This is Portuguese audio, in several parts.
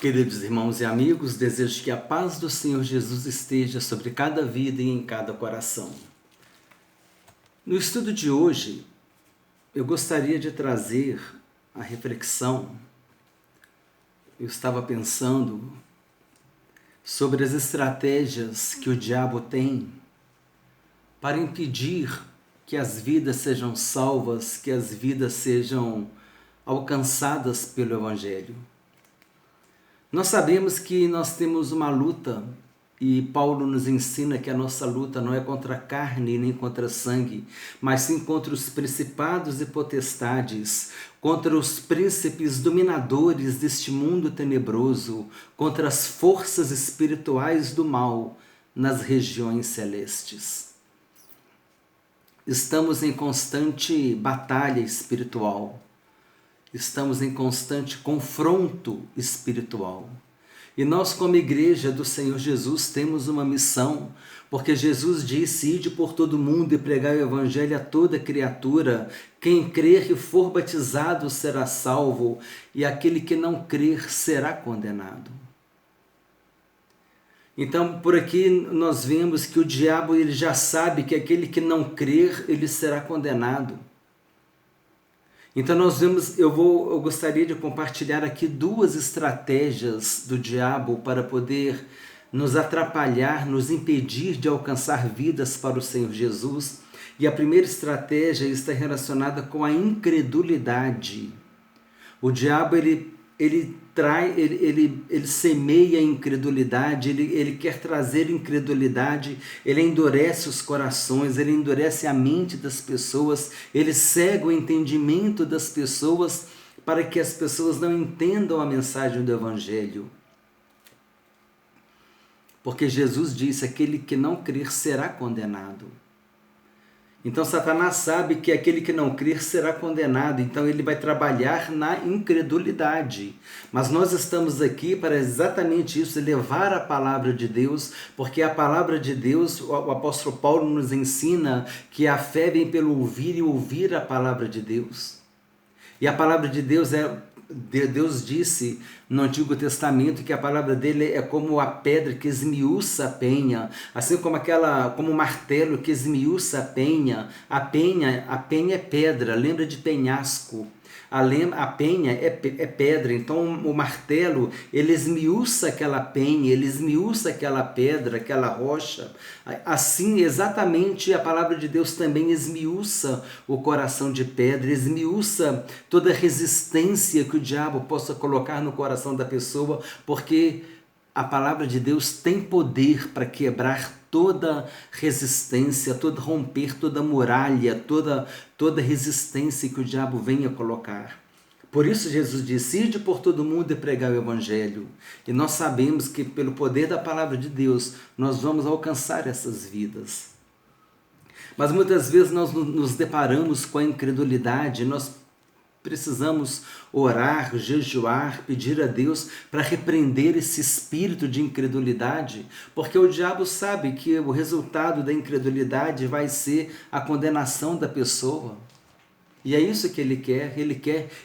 Queridos irmãos e amigos, desejo que a paz do Senhor Jesus esteja sobre cada vida e em cada coração. No estudo de hoje, eu gostaria de trazer a reflexão. Eu estava pensando sobre as estratégias que o diabo tem para impedir que as vidas sejam salvas, que as vidas sejam alcançadas pelo Evangelho. Nós sabemos que nós temos uma luta e Paulo nos ensina que a nossa luta não é contra a carne nem contra sangue, mas sim contra os principados e potestades, contra os príncipes dominadores deste mundo tenebroso, contra as forças espirituais do mal nas regiões celestes. Estamos em constante batalha espiritual. Estamos em constante confronto espiritual. E nós, como igreja do Senhor Jesus, temos uma missão, porque Jesus disse: ide por todo mundo e pregai o evangelho a toda criatura. Quem crer e for batizado será salvo, e aquele que não crer será condenado. Então, por aqui nós vemos que o diabo ele já sabe que aquele que não crer, ele será condenado. Então eu gostaria de compartilhar aqui duas estratégias do diabo para poder nos atrapalhar, nos impedir de alcançar vidas para o Senhor Jesus. E a primeira estratégia está relacionada com a incredulidade. O diabo ele semeia a incredulidade, ele quer trazer incredulidade, ele endurece os corações, ele endurece a mente das pessoas, ele cega o entendimento das pessoas para que as pessoas não entendam a mensagem do Evangelho. Porque Jesus disse: aquele que não crer será condenado. Então Satanás sabe que aquele que não crer será condenado, então ele vai trabalhar na incredulidade. Mas nós estamos aqui para exatamente isso, levar a palavra de Deus, porque a palavra de Deus, o apóstolo Paulo nos ensina que a fé vem pelo ouvir e ouvir a palavra de Deus. E a palavra de Deus Deus disse no Antigo Testamento que a palavra dele é como a pedra que esmiuça a penha, assim como o martelo que esmiuça a penha. A penha é pedra, lembra de penhasco. A penha é pedra, então o martelo ele esmiuça aquela penha, ele esmiuça aquela pedra, aquela rocha. Assim, exatamente, a palavra de Deus também esmiuça o coração de pedra, esmiuça toda resistência que o diabo possa colocar no coração da pessoa, porque a palavra de Deus tem poder para quebrar toda resistência, romper toda muralha, toda resistência que o diabo venha colocar. Por isso Jesus disse: ide por todo mundo e pregai o Evangelho. E nós sabemos que pelo poder da palavra de Deus, nós vamos alcançar essas vidas. Mas muitas vezes nós nos deparamos com a incredulidade, nós precisamos orar, jejuar, pedir a Deus para repreender esse espírito de incredulidade, porque o diabo sabe que o resultado da incredulidade vai ser a condenação da pessoa. E é isso que ele quer,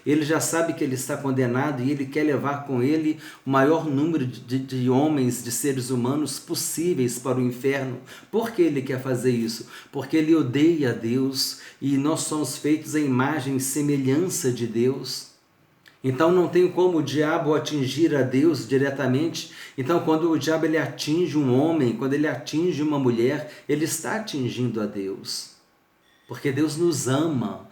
ele já sabe que ele está condenado e ele quer levar com ele o maior número de homens, de seres humanos possíveis para o inferno. Por que ele quer fazer isso? Porque ele odeia a Deus e nós somos feitos à imagem e semelhança de Deus. Então não tem como o diabo atingir a Deus diretamente. Então quando o diabo ele atinge um homem, quando ele atinge uma mulher, ele está atingindo a Deus. Porque Deus nos ama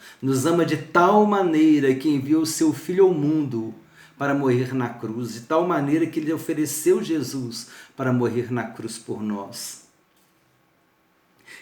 de tal maneira que enviou o seu Filho ao mundo para morrer na cruz, de tal maneira que ele ofereceu Jesus para morrer na cruz por nós.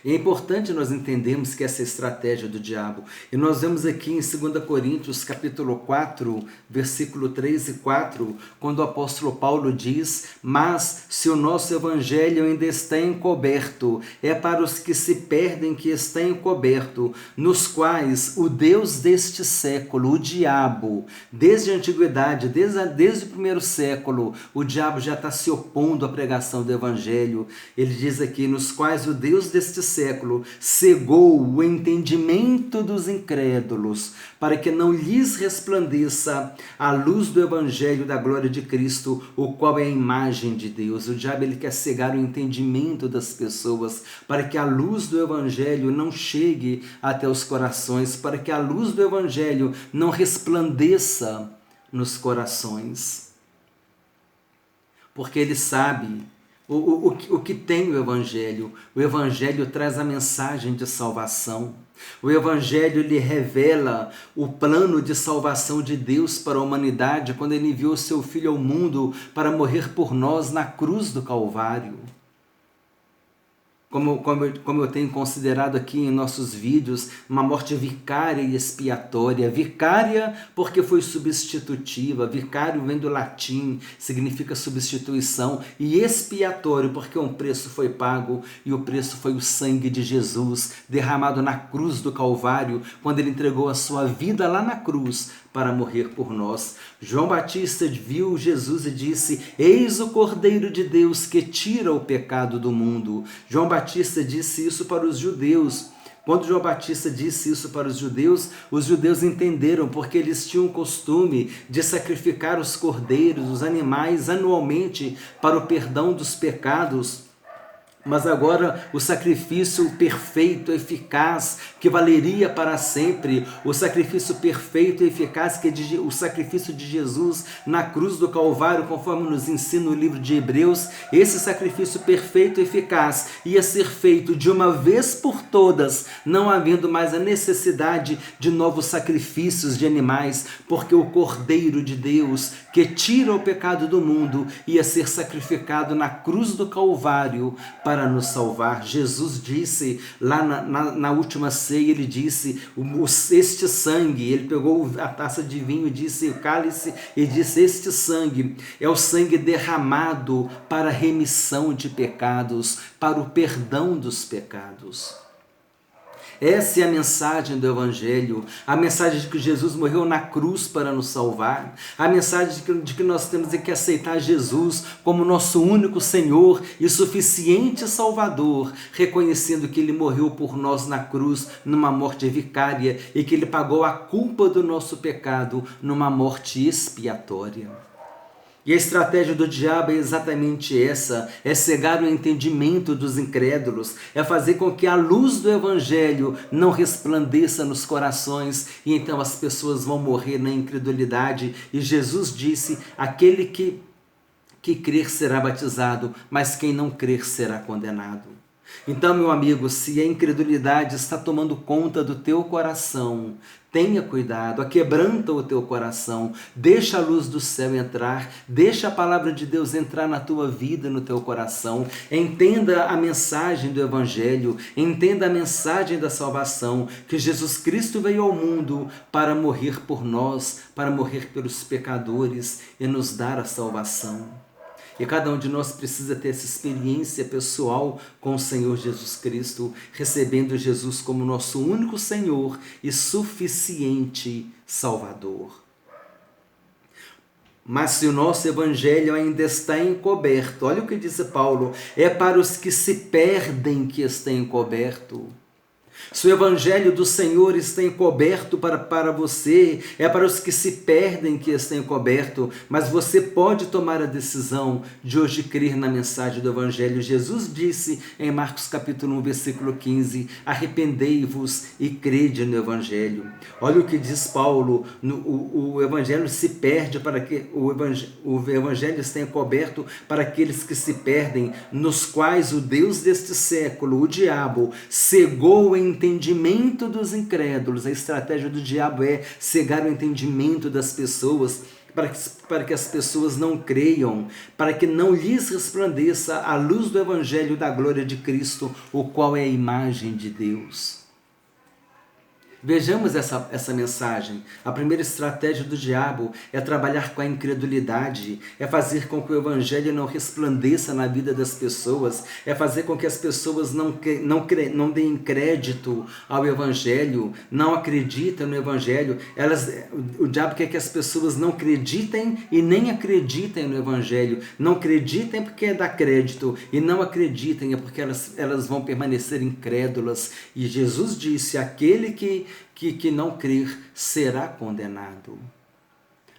E é importante nós entendermos que essa é a estratégia do diabo. E nós vemos aqui em 2 Coríntios capítulo 4, versículo 3 e 4, quando o apóstolo Paulo diz: mas se o nosso evangelho ainda está encoberto, é para os que se perdem que está encoberto, nos quais o Deus deste século, o diabo, desde a antiguidade, desde o primeiro século, o diabo já está se opondo à pregação do evangelho. Ele diz aqui: nos quais o Deus deste século, cegou o entendimento dos incrédulos, para que não lhes resplandeça a luz do evangelho da glória de Cristo, o qual é a imagem de Deus. O diabo, ele quer cegar o entendimento das pessoas, para que a luz do evangelho não chegue até os corações, para que a luz do evangelho não resplandeça nos corações. Porque ele sabe o que tem o Evangelho. O Evangelho traz a mensagem de salvação. O Evangelho lhe revela o plano de salvação de Deus para a humanidade, quando ele enviou seu Filho ao mundo para morrer por nós na cruz do Calvário. Como eu tenho considerado aqui em nossos vídeos, uma morte vicária e expiatória. Vicária porque foi substitutiva, vicário vem do latim, significa substituição, e expiatório porque um preço foi pago, e o preço foi o sangue de Jesus, derramado na cruz do Calvário, quando ele entregou a sua vida lá na cruz para morrer por nós. João Batista viu Jesus e disse: eis o Cordeiro de Deus que tira o pecado do mundo. João Batista disse isso para os judeus. Quando João Batista disse isso para os judeus entenderam, porque eles tinham o costume de sacrificar os cordeiros, os animais, anualmente para o perdão dos pecados. Mas agora o sacrifício perfeito, eficaz, que valeria para sempre, o sacrifício perfeito e eficaz, que é o sacrifício de Jesus na cruz do Calvário, conforme nos ensina o livro de Hebreus, esse sacrifício perfeito e eficaz ia ser feito de uma vez por todas, não havendo mais a necessidade de novos sacrifícios de animais, porque o Cordeiro de Deus, que tira o pecado do mundo, ia ser sacrificado na cruz do Calvário para nos salvar. Jesus disse lá na última ceia, ele disse, este sangue, ele pegou a taça de vinho e disse, o cálice, e disse, este sangue é o sangue derramado para a remissão de pecados, para o perdão dos pecados. Essa é a mensagem do Evangelho, a mensagem de que Jesus morreu na cruz para nos salvar, a mensagem de que nós temos que aceitar Jesus como nosso único Senhor e suficiente Salvador, reconhecendo que Ele morreu por nós na cruz numa morte vicária e que Ele pagou a culpa do nosso pecado numa morte expiatória. E a estratégia do diabo é exatamente essa, é cegar o entendimento dos incrédulos, é fazer com que a luz do Evangelho não resplandeça nos corações, e então as pessoas vão morrer na incredulidade. E Jesus disse, aquele que crer será batizado, mas quem não crer será condenado. Então, meu amigo, se a incredulidade está tomando conta do teu coração, tenha cuidado, aquebranta o teu coração, deixa a luz do céu entrar, deixa a palavra de Deus entrar na tua vida, no teu coração, entenda a mensagem do Evangelho, entenda a mensagem da salvação, que Jesus Cristo veio ao mundo para morrer por nós, para morrer pelos pecadores e nos dar a salvação. E cada um de nós precisa ter essa experiência pessoal com o Senhor Jesus Cristo, recebendo Jesus como nosso único Senhor e suficiente Salvador. Mas se o nosso Evangelho ainda está encoberto, olha o que diz Paulo, é para os que se perdem que está encoberto. Se o Evangelho do Senhor está encoberto para você, é para os que se perdem que está encoberto, mas você pode tomar a decisão de hoje crer na mensagem do Evangelho. Jesus disse em Marcos capítulo 1, versículo 15, arrependei-vos e crede no Evangelho. Olha o que diz Paulo, o Evangelho se perde para que o Evangelho está encoberto para aqueles que se perdem, nos quais o Deus deste século, o diabo, cegou o entendimento dos incrédulos. A estratégia do diabo é cegar o entendimento das pessoas, para que as pessoas não creiam, para que não lhes resplandeça a luz do Evangelho da glória de Cristo, o qual é a imagem de Deus. Vejamos essa mensagem. A primeira estratégia do diabo é trabalhar com a incredulidade, é fazer com que o evangelho não resplandeça na vida das pessoas, é fazer com que as pessoas não deem crédito ao evangelho, não acreditem no evangelho. O diabo quer que as pessoas não acreditem e nem acreditem no evangelho. Não acreditem porque é dar crédito e não acreditem é porque elas vão permanecer incrédulas. E Jesus disse: aquele que não crer será condenado.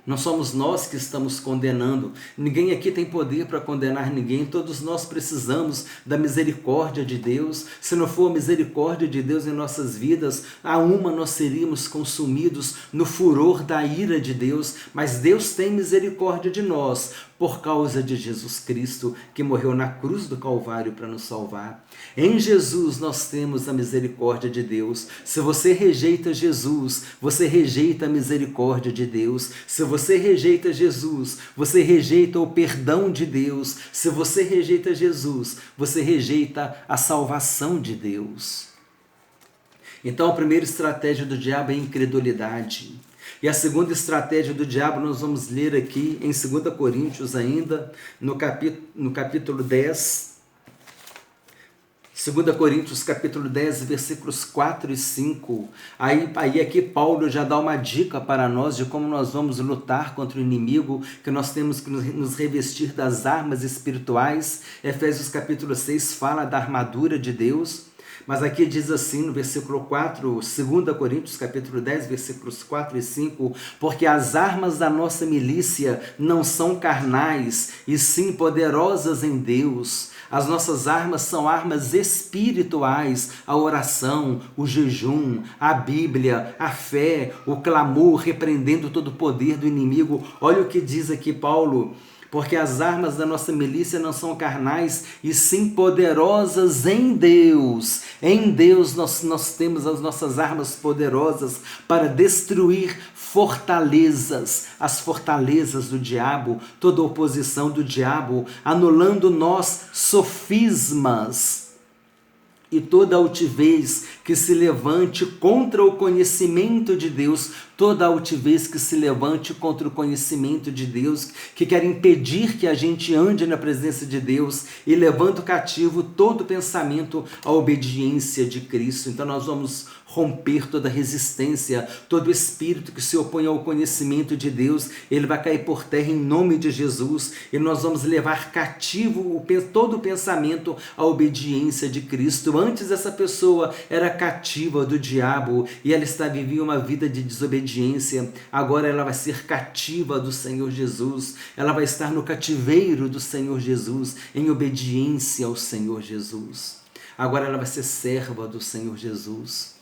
Não somos nós que estamos condenando. Ninguém aqui tem poder para condenar ninguém. Todos nós precisamos da misericórdia de Deus. Se não for a misericórdia de Deus em nossas vidas, nós seríamos consumidos no furor da ira de Deus. Mas Deus tem misericórdia de nós por causa de Jesus Cristo, que morreu na cruz do Calvário para nos salvar. Em Jesus nós temos a misericórdia de Deus. Se você rejeita Jesus, você rejeita a misericórdia de Deus. Se você rejeita Jesus, você rejeita o perdão de Deus. Se você rejeita Jesus, você rejeita a salvação de Deus. Então a primeira estratégia do diabo é a incredulidade. E a segunda estratégia do diabo nós vamos ler aqui em 2 Coríntios ainda, no capítulo 10. 2 Coríntios capítulo 10, versículos 4 e 5. Aí aqui Paulo já dá uma dica para nós de como nós vamos lutar contra o inimigo, que nós temos que nos revestir das armas espirituais. Efésios capítulo 6 fala da armadura de Deus. Mas aqui diz assim no versículo 4, 2 Coríntios capítulo 10, versículos 4 e 5, porque as armas da nossa milícia não são carnais, e sim poderosas em Deus. As nossas armas são armas espirituais, a oração, o jejum, a Bíblia, a fé, o clamor, repreendendo todo o poder do inimigo. Olha o que diz aqui Paulo: porque as armas da nossa milícia não são carnais, e sim poderosas em Deus. Em Deus nós temos as nossas armas poderosas para destruir fortalezas, as fortalezas do diabo, toda a oposição do diabo, anulando nós sofismas e toda altivez que se levante contra o conhecimento de Deus, toda altivez que se levante contra o conhecimento de Deus, que quer impedir que a gente ande na presença de Deus, e levando cativo todo pensamento à obediência de Cristo. Então nós vamos romper toda resistência, todo espírito que se opõe ao conhecimento de Deus, ele vai cair por terra em nome de Jesus, e nós vamos levar cativo todo o pensamento à obediência de Cristo. Antes essa pessoa era cativa do diabo e ela vivia uma vida de desobediência. Agora ela vai ser cativa do Senhor Jesus, ela vai estar no cativeiro do Senhor Jesus, em obediência ao Senhor Jesus. Agora ela vai ser serva do Senhor Jesus,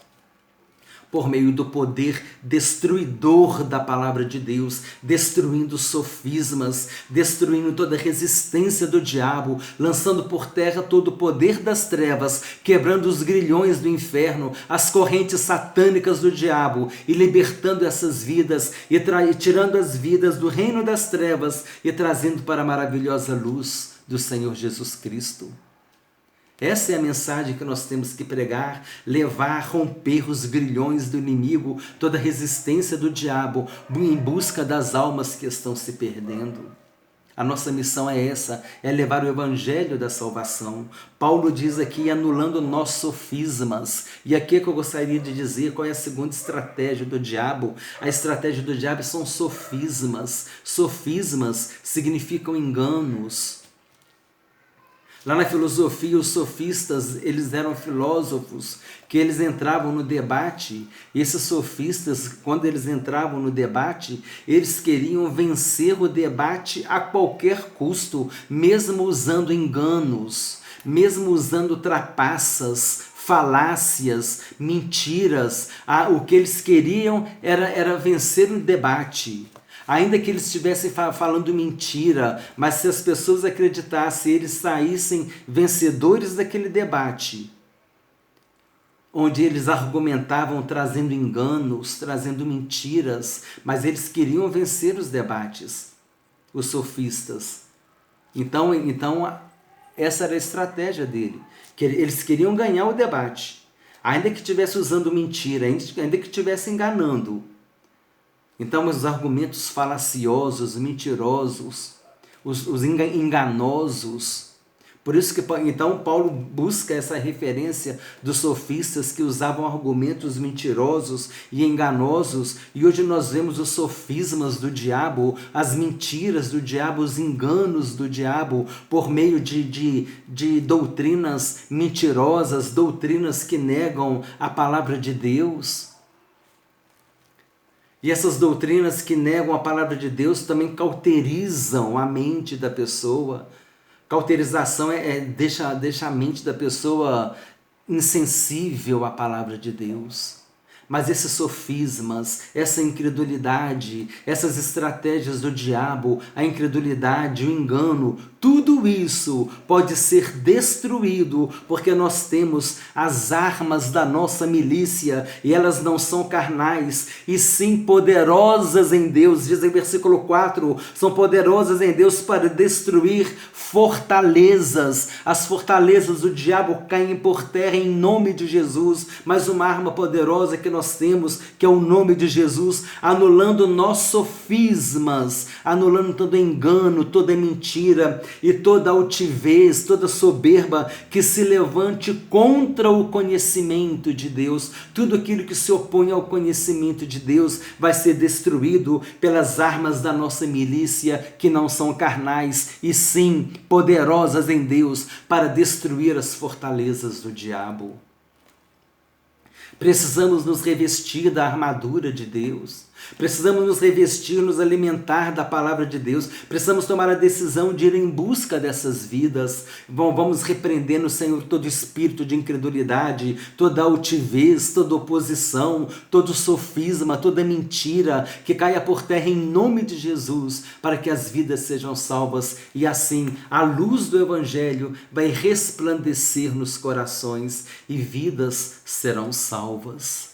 por meio do poder destruidor da palavra de Deus, destruindo sofismas, destruindo toda a resistência do diabo, lançando por terra todo o poder das trevas, quebrando os grilhões do inferno, as correntes satânicas do diabo, e libertando essas vidas, e tirando as vidas do reino das trevas, e trazendo para a maravilhosa luz do Senhor Jesus Cristo. Essa é a mensagem que nós temos que pregar, levar, romper os grilhões do inimigo, toda a resistência do diabo, em busca das almas que estão se perdendo. A nossa missão é essa, é levar o evangelho da salvação. Paulo diz aqui, anulando nós sofismas. E aqui é que eu gostaria de dizer qual é a segunda estratégia do diabo. A estratégia do diabo são sofismas. Sofismas significam enganos. Lá na filosofia, os sofistas, eles eram filósofos, que eles entravam no debate, e esses sofistas, quando eles entravam no debate, eles queriam vencer o debate a qualquer custo, mesmo usando enganos, mesmo usando trapaças, falácias, mentiras. O que eles queriam era vencer o debate. Ainda que eles estivessem falando mentira, mas se as pessoas acreditassem, eles saíssem vencedores daquele debate, onde eles argumentavam trazendo enganos, trazendo mentiras, mas eles queriam vencer os debates, os sofistas. Então essa era a estratégia dele, que eles queriam ganhar o debate. ainda que estivesse usando mentira, ainda que estivesse enganando. Então, os argumentos falaciosos, mentirosos, os enganosos. Por isso que então Paulo busca essa referência dos sofistas que usavam argumentos mentirosos e enganosos, e hoje nós vemos os sofismas do diabo, as mentiras do diabo, os enganos do diabo, por meio de doutrinas mentirosas, doutrinas que negam a palavra de Deus. E essas doutrinas que negam a palavra de Deus também cauterizam a mente da pessoa. Cauterização deixa a mente da pessoa insensível à palavra de Deus. Mas esses sofismas, essa incredulidade, essas estratégias do diabo, a incredulidade, o engano, tudo isso pode ser destruído, porque nós temos as armas da nossa milícia, e elas não são carnais, e sim poderosas em Deus. Diz em versículo 4, são poderosas em Deus para destruir fortalezas. As fortalezas do diabo caem por terra em nome de Jesus, mas uma arma poderosa que nós temos, que é o nome de Jesus, anulando nossos sofismas, anulando todo engano, toda mentira e toda altivez, toda soberba que se levante contra o conhecimento de Deus. Tudo aquilo que se opõe ao conhecimento de Deus vai ser destruído pelas armas da nossa milícia, que não são carnais, e sim poderosas em Deus para destruir as fortalezas do diabo. Precisamos nos revestir da armadura de Deus. Precisamos nos revestir, nos alimentar da palavra de Deus. Precisamos tomar a decisão de ir em busca dessas vidas. Vamos repreender no Senhor todo espírito de incredulidade, toda altivez, toda oposição, todo sofisma, toda mentira que caia por terra em nome de Jesus, para que as vidas sejam salvas, e assim a luz do Evangelho vai resplandecer nos corações e vidas serão salvas.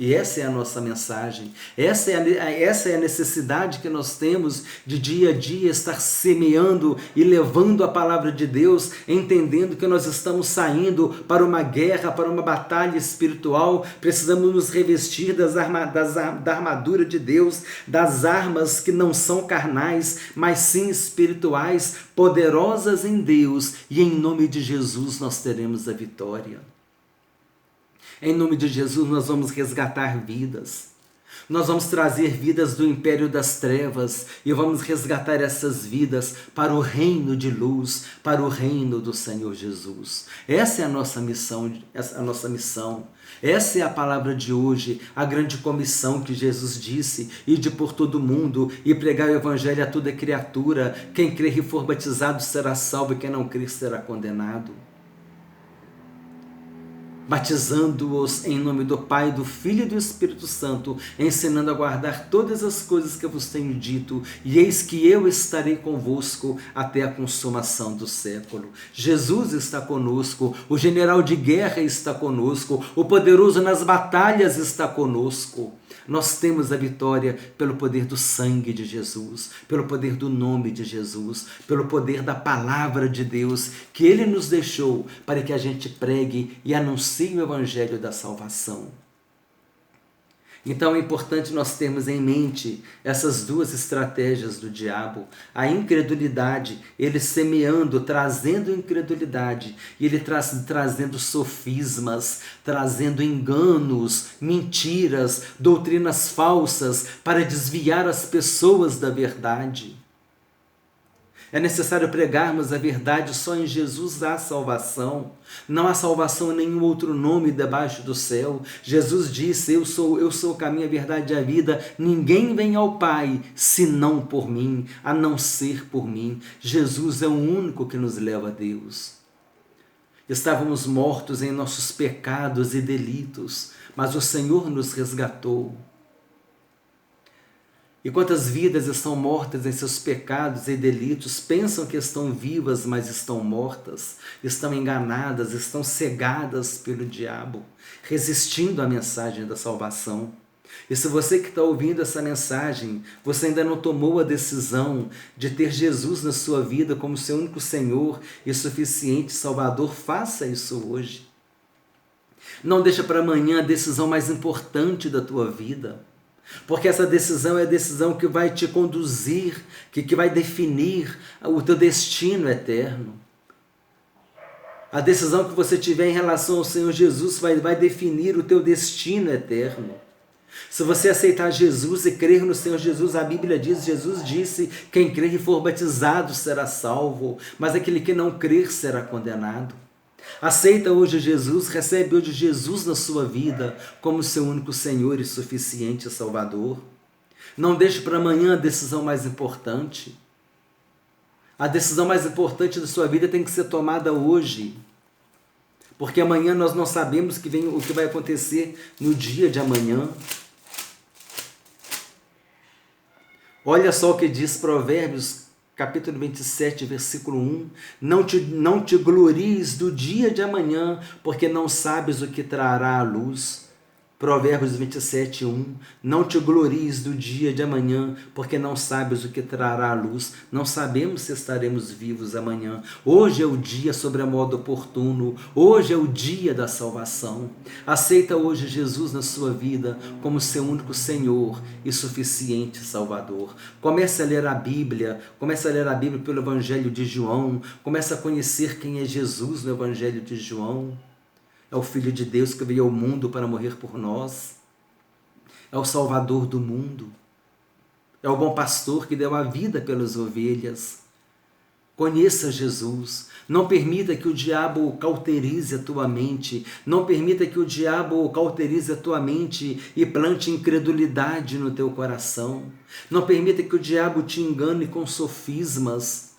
E essa é a nossa mensagem, essa é a necessidade que nós temos de dia a dia estar semeando e levando a palavra de Deus, entendendo que nós estamos saindo para uma guerra, para uma batalha espiritual. Precisamos nos revestir da armadura de Deus, das armas que não são carnais, mas sim espirituais, poderosas em Deus, e em nome de Jesus nós teremos a vitória. Em nome de Jesus nós vamos resgatar vidas. Nós vamos trazer vidas do império das trevas e vamos resgatar essas vidas para o reino de luz, para o reino do Senhor Jesus. Essa é a nossa missão, Essa é a palavra de hoje, a grande comissão que Jesus disse: ide por todo o mundo e pregar o evangelho a toda criatura. Quem crer e for batizado será salvo, e quem não crer será condenado. Batizando-os em nome do Pai, do Filho e do Espírito Santo, ensinando a guardar todas as coisas que eu vos tenho dito, e eis que eu estarei convosco até a consumação do século. Jesus está conosco, o general de guerra está conosco, o poderoso nas batalhas está conosco. Nós temos a vitória pelo poder do sangue de Jesus, pelo poder do nome de Jesus, pelo poder da palavra de Deus que Ele nos deixou para que a gente pregue e anuncie o evangelho da salvação. Então é importante nós termos em mente essas duas estratégias do diabo. A incredulidade, ele semeando, trazendo incredulidade, e ele trazendo sofismas, trazendo enganos, mentiras, doutrinas falsas para desviar as pessoas da verdade. É necessário pregarmos a verdade. Só em Jesus há salvação. Não há salvação em nenhum outro nome debaixo do céu. Jesus disse: eu sou o caminho, a verdade e a vida. Ninguém vem ao Pai senão por mim, a não ser por mim. Jesus é o único que nos leva a Deus. Estávamos mortos em nossos pecados e delitos, mas o Senhor nos resgatou. E quantas vidas estão mortas em seus pecados e delitos, pensam que estão vivas, mas estão mortas, estão enganadas, estão cegadas pelo diabo, resistindo à mensagem da salvação. E se você que está ouvindo essa mensagem, você ainda não tomou a decisão de ter Jesus na sua vida como seu único Senhor e suficiente Salvador, faça isso hoje. Não deixa para amanhã a decisão mais importante da tua vida. Porque essa decisão é a decisão que vai te conduzir, que vai definir o teu destino eterno. A decisão que você tiver em relação ao Senhor Jesus vai definir o teu destino eterno. Se você aceitar Jesus e crer no Senhor Jesus, a Bíblia diz, Jesus disse, quem crer e for batizado será salvo, mas aquele que não crer será condenado. Aceita hoje Jesus, recebe hoje Jesus na sua vida como seu único Senhor e suficiente Salvador. Não deixe para amanhã a decisão mais importante. A decisão mais importante da sua vida tem que ser tomada hoje. Porque amanhã nós não sabemos o que vai acontecer no dia de amanhã. Olha só o que diz Provérbios, capítulo 27, versículo 1. Não te glories do dia de amanhã, porque não sabes o que trará a luz. Provérbios 27, 1. Não te glories do dia de amanhã, porque não sabes o que trará a luz. Não sabemos se estaremos vivos amanhã. Hoje é o dia sobremodo oportuno. Hoje é o dia da salvação. Aceita hoje Jesus na sua vida como seu único Senhor e suficiente Salvador. Comece a ler a Bíblia. Comece a ler a Bíblia pelo Evangelho de João. Comece a conhecer quem é Jesus no Evangelho de João. É o Filho de Deus que veio ao mundo para morrer por nós. É o Salvador do mundo. É o bom pastor que deu a vida pelas ovelhas. Conheça Jesus. Não permita que o diabo cauterize a tua mente. Não permita que o diabo cauterize a tua mente e plante incredulidade no teu coração. Não permita que o diabo te engane com sofismas.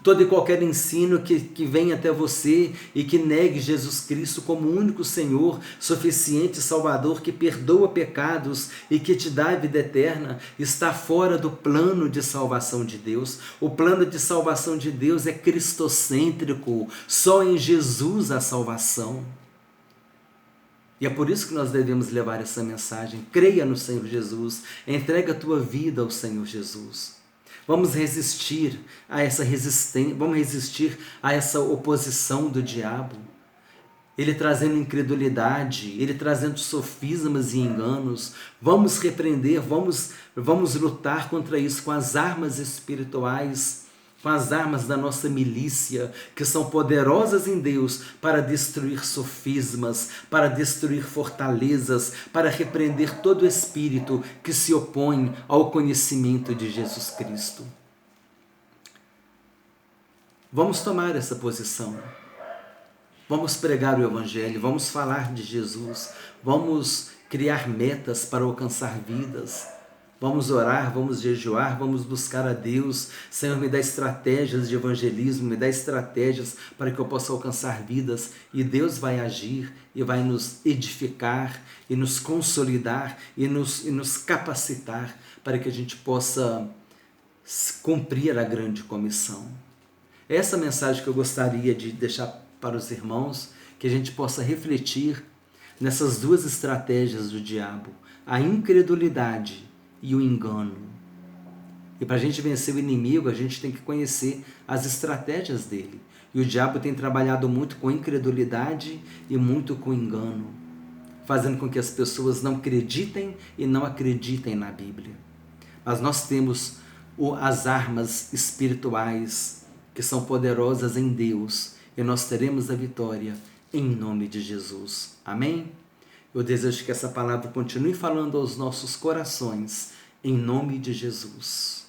Todo e qualquer ensino que venha até você e que negue Jesus Cristo como único Senhor, suficiente Salvador, que perdoa pecados e que te dá a vida eterna, está fora do plano de salvação de Deus. O plano de salvação de Deus é cristocêntrico, só em Jesus a salvação. E é por isso que nós devemos levar essa mensagem. Creia no Senhor Jesus, entrega a tua vida ao Senhor Jesus. Vamos resistir a essa resistência, vamos resistir a essa oposição do diabo. Ele trazendo incredulidade, ele trazendo sofismas e enganos. Vamos repreender, vamos lutar contra isso com as armas espirituais, com as armas da nossa milícia, que são poderosas em Deus para destruir sofismas, para destruir fortalezas, para repreender todo espírito que se opõe ao conhecimento de Jesus Cristo. Vamos tomar essa posição. Vamos pregar o Evangelho, vamos falar de Jesus, vamos criar metas para alcançar vidas. Vamos orar, vamos jejuar, vamos buscar a Deus. Senhor, me dá estratégias de evangelismo, me dá estratégias para que eu possa alcançar vidas. E Deus vai agir e vai nos edificar e nos consolidar e nos capacitar para que a gente possa cumprir a grande comissão. Essa mensagem que eu gostaria de deixar para os irmãos, que a gente possa refletir nessas duas estratégias do diabo, a incredulidade e o engano. E para a gente vencer o inimigo, a gente tem que conhecer as estratégias dele. E o diabo tem trabalhado muito com incredulidade e muito com engano, fazendo com que as pessoas não acreditem e não acreditem na Bíblia. Mas nós temos as armas espirituais que são poderosas em Deus e nós teremos a vitória em nome de Jesus. Amém? Eu desejo que essa palavra continue falando aos nossos corações, em nome de Jesus.